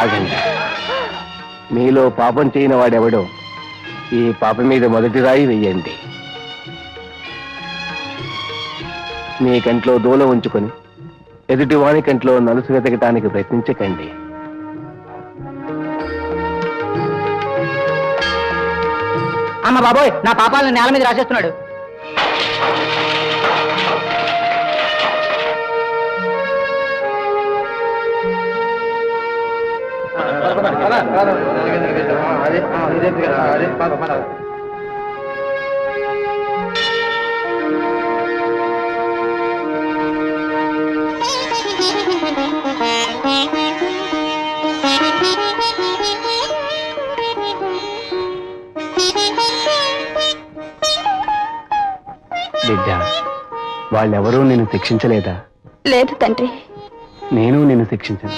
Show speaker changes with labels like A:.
A: ఆగండి. మీలో పాపం చేయని వాడెవడో ఈ పాప మీద మొదటి రాయి వెయ్యండి. మీ కంట్లో దూల ఉంచుకొని ఎదుటి వాని కంట్లో నలుసు వెతకటానికి ప్రయత్నించకండి.
B: అమ్మ బాబోయ్, నా పాపాలను నేల మీద రాసేస్తున్నాడు.
A: బిడ్డ, వాళ్ళెవరూ నిన్ను శిక్షించలేదా?
C: లేదు తండ్రి.
A: నేను నిన్ను శిక్షించను.